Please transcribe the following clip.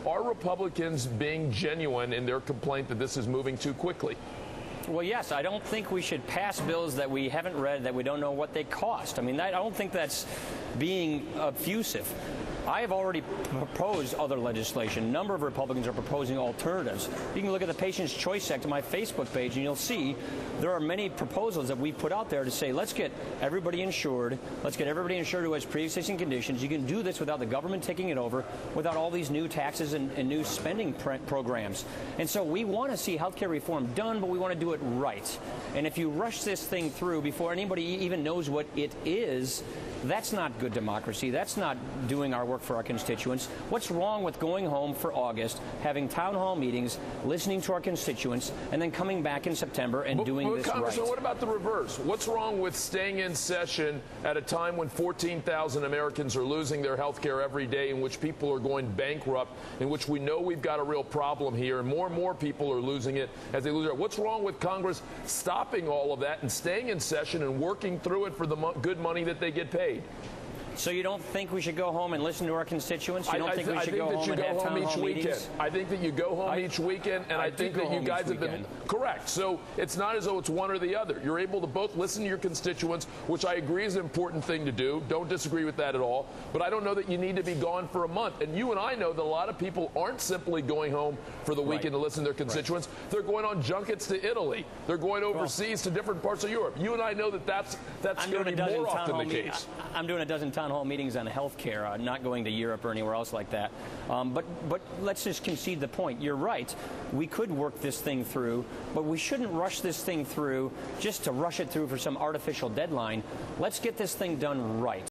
Are Republicans being genuine in their complaint that this is moving too quickly? Well, yes, I don't think we should pass bills that we haven't read, that we don't know what they cost. I mean, I don't think that's being effusive. I have already proposed other legislation. A number of Republicans are proposing alternatives. You can look at the Patient's Choice Act on my Facebook page, and you'll see there are many proposals that we've put out there to say, let's get everybody insured. Let's get everybody insured who has pre-existing conditions. You can do this without the government taking it over, without all these new taxes and new spending programs. And so we want to see health care reform done, but we want to do it right. And if you rush this thing through before anybody even knows what it is, that's not good democracy. That's not doing our work for our constituents. What's wrong with going home for August, having town hall meetings, listening to our constituents, and then coming back in September and doing this right? Congressman, what about the reverse? What's wrong with staying in session at a time when 14,000 Americans are losing their health care every day, in which people are going bankrupt, in which we know we've got a real problem here, and more people are losing it as they lose it? What's wrong with Congress stopping all of that and staying in session and working through it for the good money that they get paid? So you don't think we should go home and listen to our constituents? You don't think we should go home and have town hall meetings? I think that you go home each weekend, and I think that you guys have been correct. So it's not as though it's one or the other. You're able to both listen to your constituents, which I agree is an important thing to do. Don't disagree with that at all. But I don't know that you need to be gone for a month. And you and I know that a lot of people aren't simply going home for the weekend to listen to their constituents. They're going on junkets to Italy. They're going overseas to different parts of Europe. You and I know that that's going to be more often the case. I'm doing a dozen town hall meetings on health care, not going to Europe or anywhere else like that. But let's just concede the point. You're right. We could work this thing through, but we shouldn't rush this thing through just to rush it through for some artificial deadline. Let's get this thing done right.